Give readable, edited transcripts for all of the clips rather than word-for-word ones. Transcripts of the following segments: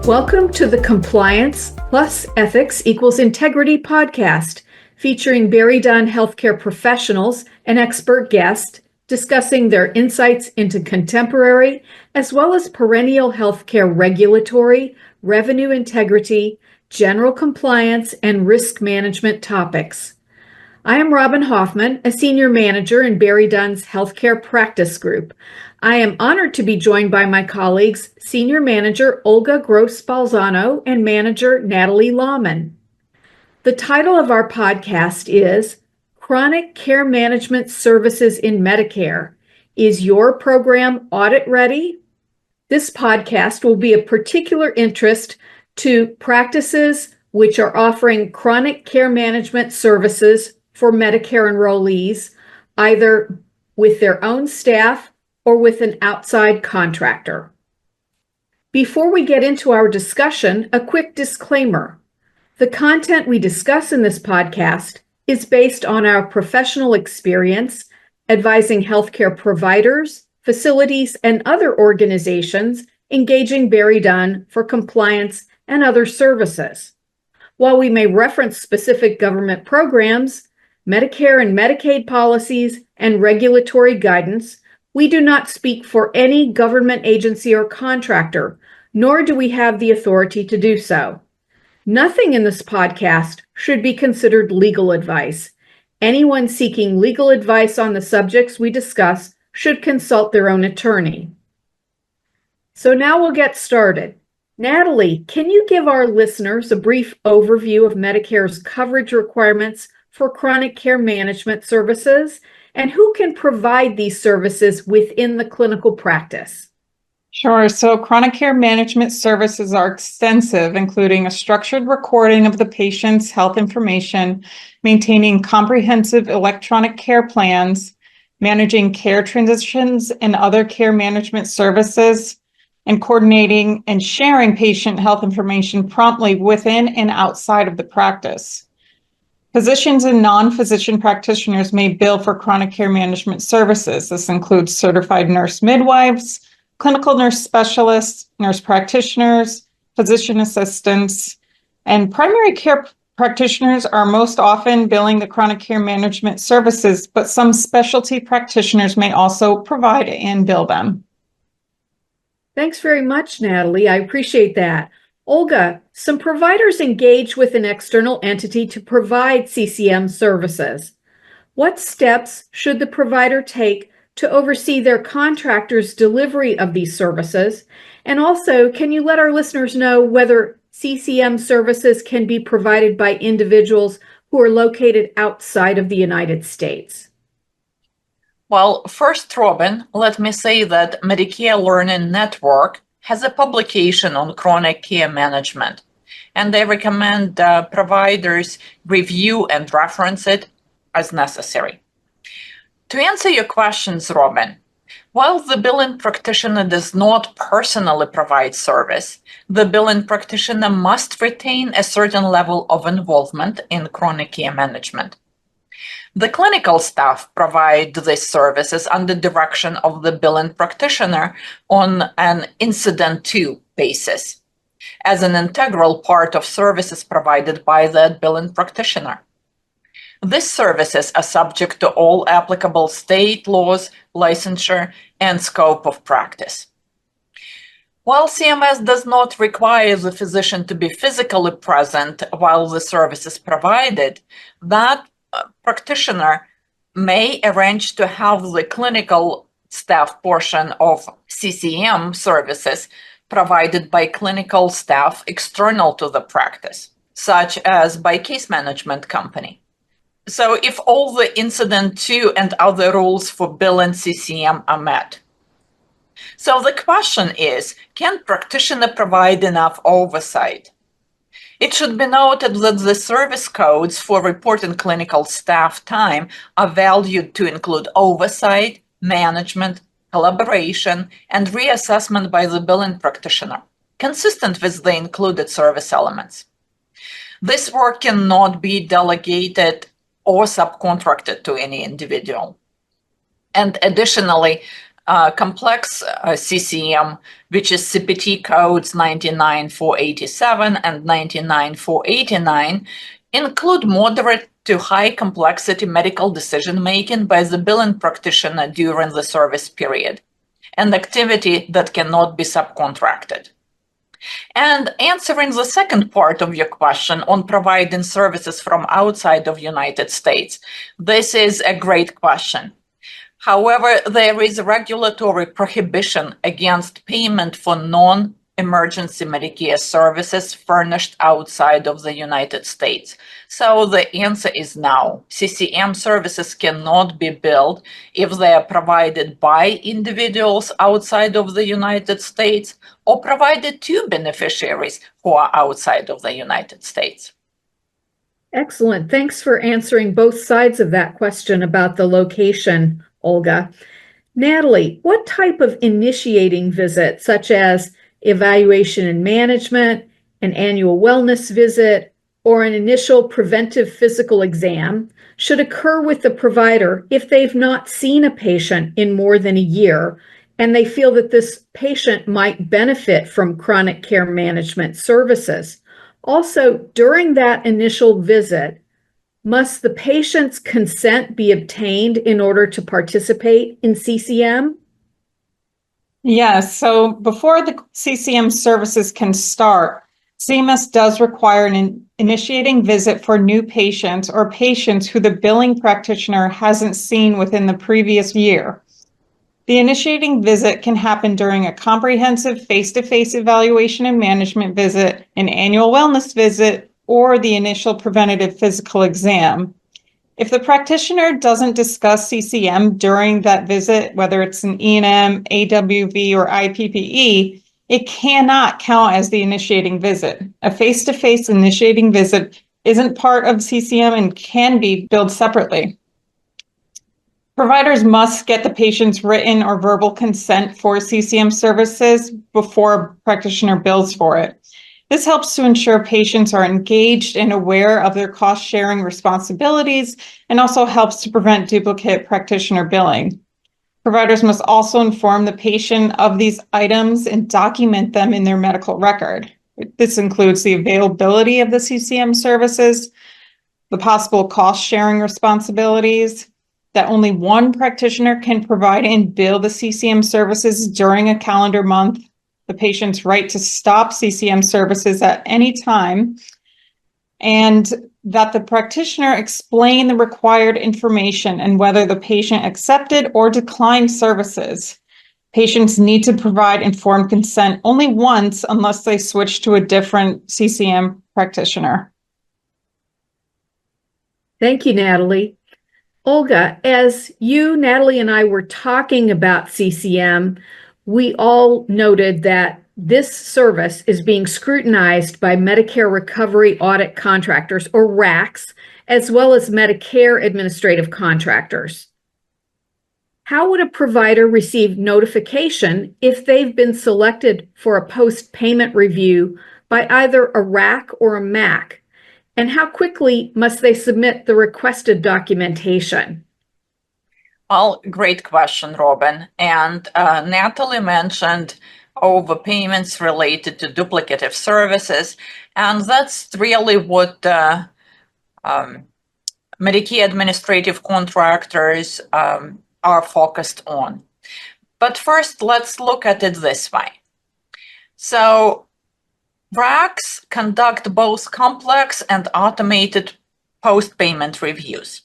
Welcome to the Compliance plus Ethics equals Integrity podcast, featuring BerryDunn healthcare professionals and expert guests discussing their insights into contemporary as well as perennial healthcare regulatory, revenue integrity, general compliance, and risk management topics. I am Robyn Hoffmann, a senior manager in BerryDunn's healthcare practice group. I am honored to be joined by my colleagues, Senior Manager Olga Gross-Balzano and Manager Natalie Laaman. The title of our podcast is Chronic Care Management Services in Medicare. Is your program audit-ready? This podcast will be of particular interest to practices which are offering chronic care management services for Medicare enrollees, either with their own staff or with an outside contractor. Before we get into our discussion, a quick disclaimer. The content we discuss in this podcast is based on our professional experience advising healthcare providers, facilities, and other organizations engaging BerryDunn for compliance and other services. While we may reference specific government programs, Medicare and Medicaid policies, and regulatory guidance, we do not speak for any government agency or contractor, nor do we have the authority to do so. Nothing in this podcast should be considered legal advice. Anyone seeking legal advice on the subjects we discuss should consult their own attorney. So now we'll get started. Natalie, can you give our listeners a brief overview of Medicare's coverage requirements for chronic care management services and who can provide these services within the clinical practice? Sure. So chronic care management services are extensive, including a structured recording of the patient's health information, maintaining comprehensive electronic care plans, managing care transitions and other care management services, and coordinating and sharing patient health information promptly within and outside of the practice. Physicians and non-physician practitioners may bill for chronic care management services. This includes certified nurse midwives, clinical nurse specialists, nurse practitioners, physician assistants, and primary care practitioners are most often billing the chronic care management services, but some specialty practitioners may also provide and bill them. Thanks very much, Natalie. I appreciate that. Olga, some providers engage with an external entity to provide CCM services. What steps should the provider take to oversee their contractor's delivery of these services? And also, can you let our listeners know whether CCM services can be provided by individuals who are located outside of the United States? Well, first, Robyn, let me say that Medicare Learning Network has a publication on chronic care management, and they recommend providers review and reference it as necessary. To answer your questions, Robyn, while the billing practitioner does not personally provide service, the billing practitioner must retain a certain level of involvement in chronic care management. The clinical staff provide these services under direction of the billing practitioner on an incident-to basis, as an integral part of services provided by that billing practitioner. These services are subject to all applicable state laws, licensure, and scope of practice. While CMS does not require the physician to be physically present while the service is provided, that practitioner may arrange to have the clinical staff portion of CCM services provided by clinical staff external to the practice, such as by case management company. So if all the incident to and other rules for billing CCM are met. So the question is, can practitioner provide enough oversight? It should be noted that the service codes for reporting clinical staff time are valued to include oversight, management, collaboration, and reassessment by the billing practitioner, consistent with the included service elements. This work cannot be delegated or subcontracted to any individual. And additionally, complex CCM, which is CPT codes 99487 and 99489, include moderate to high complexity medical decision making by the billing practitioner during the service period, and activity that cannot be subcontracted. And answering the second part of your question on providing services from outside of United States, this is a great question. However, there is a regulatory prohibition against payment for non-emergency Medicare services furnished outside of the United States. So the answer is no. CCM services cannot be billed if they are provided by individuals outside of the United States or provided to beneficiaries who are outside of the United States. Excellent. Thanks for answering both sides of that question about the location, Olga. Natalie, what type of initiating visit, such as evaluation and management, an annual wellness visit, or an initial preventive physical exam, should occur with the provider if they've not seen a patient in more than a year and they feel that this patient might benefit from chronic care management services? Also, during that initial visit, must the patient's consent be obtained in order to participate in CCM? Yes, so before the CCM services can start, CMS does require an initiating visit for new patients or patients who the billing practitioner hasn't seen within the previous year. The initiating visit can happen during a comprehensive face-to-face evaluation and management visit, an annual wellness visit, or the initial preventative physical exam. If the practitioner doesn't discuss CCM during that visit, whether it's an E&M, AWV, or IPPE, it cannot count as the initiating visit. A face-to-face initiating visit isn't part of CCM and can be billed separately. Providers must get the patient's written or verbal consent for CCM services before a practitioner bills for it. This helps to ensure patients are engaged and aware of their cost-sharing responsibilities and also helps to prevent duplicate practitioner billing. Providers must also inform the patient of these items and document them in their medical record. This includes the availability of the CCM services, the possible cost-sharing responsibilities, that only one practitioner can provide and bill the CCM services during a calendar month, the patient's right to stop CCM services at any time, and that the practitioner explain the required information and whether the patient accepted or declined services. Patients need to provide informed consent only once unless they switch to a different CCM practitioner. Thank you, Natalie. Olga, as you, Natalie, and I were talking about CCM, we all noted that this service is being scrutinized by Medicare Recovery Audit Contractors, or RACs, as well as Medicare Administrative Contractors. How would a provider receive notification if they've been selected for a post-payment review by either a RAC or a MAC? And how quickly must they submit the requested documentation? Well, great question, Robyn. And Natalie mentioned overpayments related to duplicative services, and that's really what Medicare administrative contractors are focused on. But first, let's look at it this way. So RACs conduct both complex and automated post-payment reviews.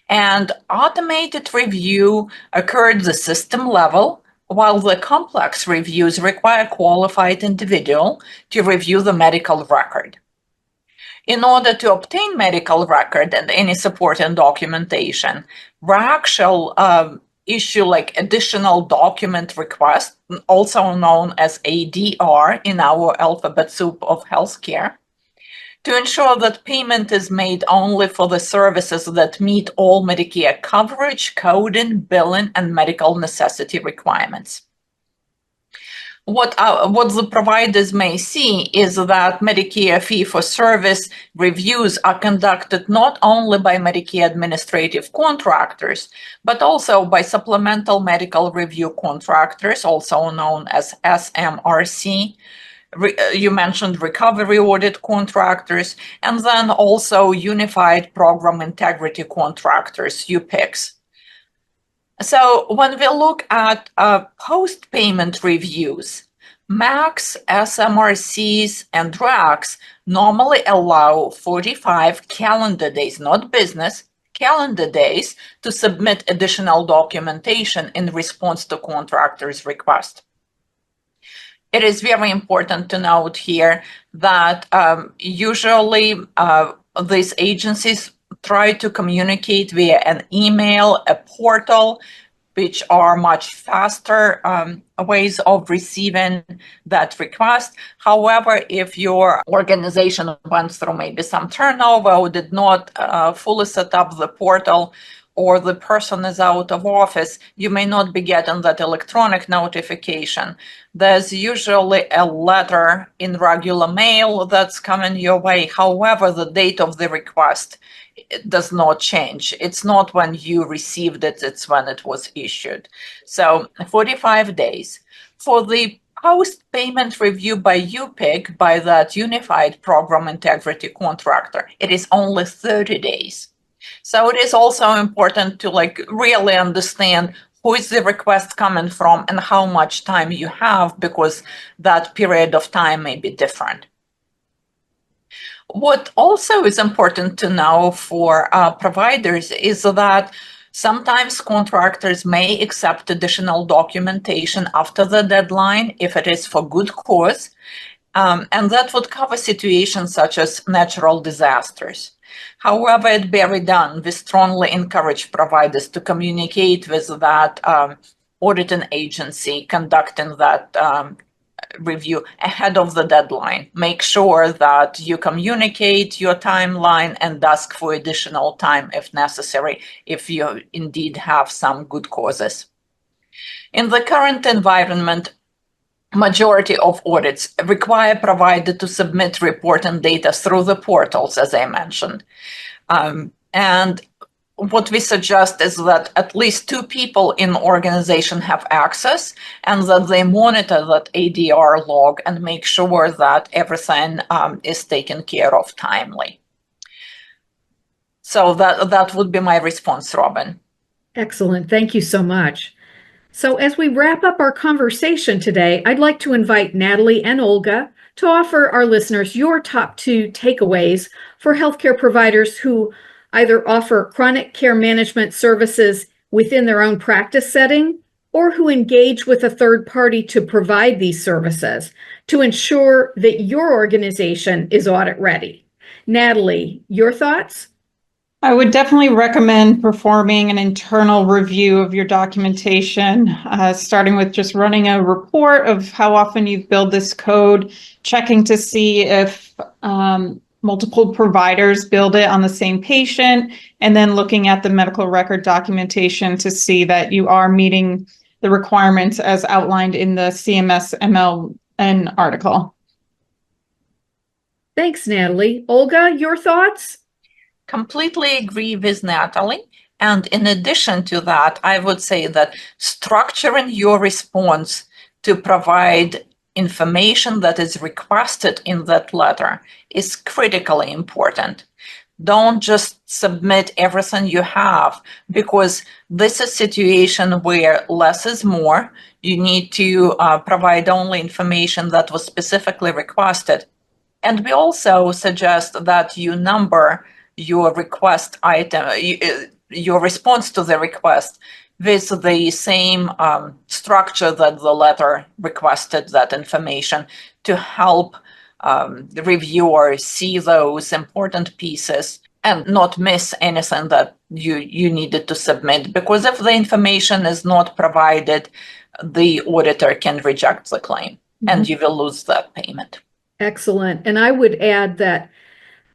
And automated review occurs at the system level, while the complex reviews require a qualified individual to review the medical record. In order to obtain medical record and any supporting documentation, RAC shall issue additional document request, also known as ADR in our alphabet soup of healthcare, to ensure that payment is made only for the services that meet all Medicare coverage, coding, billing, and medical necessity requirements. what the providers may see is that Medicare fee-for-service reviews are conducted not only by Medicare administrative contractors, but also by supplemental medical review contractors, also known as SMRC. You mentioned recovery audit contractors, and then also Unified Program Integrity Contractors, UPICs. So when we look at post-payment reviews, MACs, SMRCs, and RACs normally allow 45 calendar days, not business, calendar days, to submit additional documentation in response to contractor's request. It is very important to note here that usually these agencies try to communicate via an email, a portal, which are much faster ways of receiving that request. However, if your organization went through maybe some turnover or did not fully set up the portal, or the person is out of office, you may not be getting that electronic notification. There's usually a letter in regular mail that's coming your way. However, the date of the request does not change. It's not when you received it, it's when it was issued. So 45 days. For the post-payment review by UPIC, by that Unified Program Integrity Contractor, it is only 30 days. So it is also important to really understand who is the request coming from and how much time you have, because that period of time may be different. What also is important to know for providers is that sometimes contractors may accept additional documentation after the deadline if it is for good cause, and that would cover situations such as natural disasters. However, at BerryDunn, we strongly encourage providers to communicate with that auditing agency conducting that review ahead of the deadline. Make sure that you communicate your timeline and ask for additional time if necessary, if you indeed have some good causes. In the current environment, majority of audits require provider to submit reporting data through the portals, as I mentioned. And what we suggest is that at least 2 people in the organization have access, and that they monitor that ADR log and make sure that everything is taken care of timely. So that would be my response, Robyn. Excellent. Thank you so much. So as we wrap up our conversation today, I'd like to invite Natalie and Olga to offer our listeners your top 2 takeaways for healthcare providers who either offer chronic care management services within their own practice setting or who engage with a third party to provide these services to ensure that your organization is audit ready. Natalie, your thoughts? I would definitely recommend performing an internal review of your documentation, starting with just running a report of how often you've billed this code, checking to see if multiple providers billed it on the same patient, and then looking at the medical record documentation to see that you are meeting the requirements as outlined in the CMS MLN article. Thanks, Natalie. Olga, your thoughts? Completely agree with Natalie. And in addition to that, I would say that structuring your response to provide information that is requested in that letter is critically important. Don't just submit everything you have, because this is a situation where less is more. You need to provide only information that was specifically requested. And we also suggest that you number your request item, your response to the request with the same structure that the letter requested that information, to help the reviewer see those important pieces and not miss anything that you needed to submit. Because if the information is not provided, the auditor can reject the claim and you will lose that payment. Excellent. And I would add that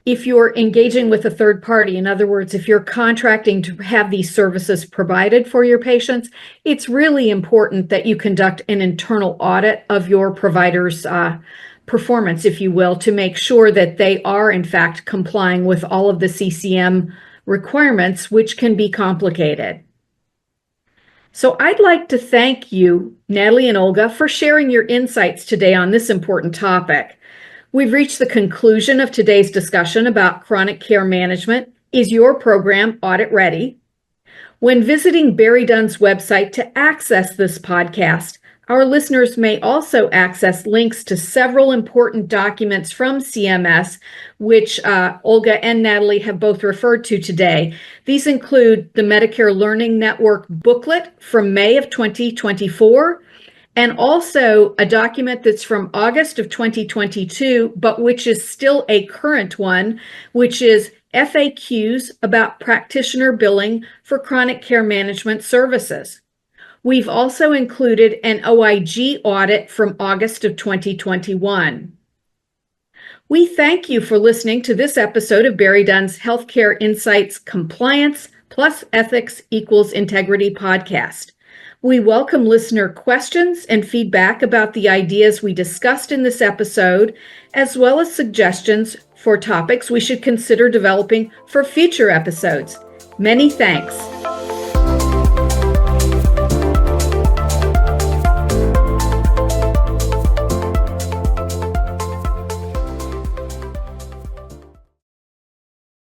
If you're engaging with a third party, in other words, if you're contracting to have these services provided for your patients, it's really important that you conduct an internal audit of your provider's performance, if you will, to make sure that they are, in fact, complying with all of the CCM requirements, which can be complicated. So I'd like to thank you, Natalie and Olga, for sharing your insights today on this important topic. We've reached the conclusion of today's discussion about chronic care management. Is your program audit ready? When visiting BerryDunn's website to access this podcast, our listeners may also access links to several important documents from CMS, which Olga and Natalie have both referred to today. These include the Medicare Learning Network booklet from May of 2024, and also a document that's from August of 2022, but which is still a current one, which is FAQs about practitioner billing for chronic care management services. We've also included an OIG audit from August of 2021. We thank you for listening to this episode of BerryDunn's Healthcare Insights Compliance plus Ethics equals Integrity podcast. We welcome listener questions and feedback about the ideas we discussed in this episode, as well as suggestions for topics we should consider developing for future episodes. Many thanks.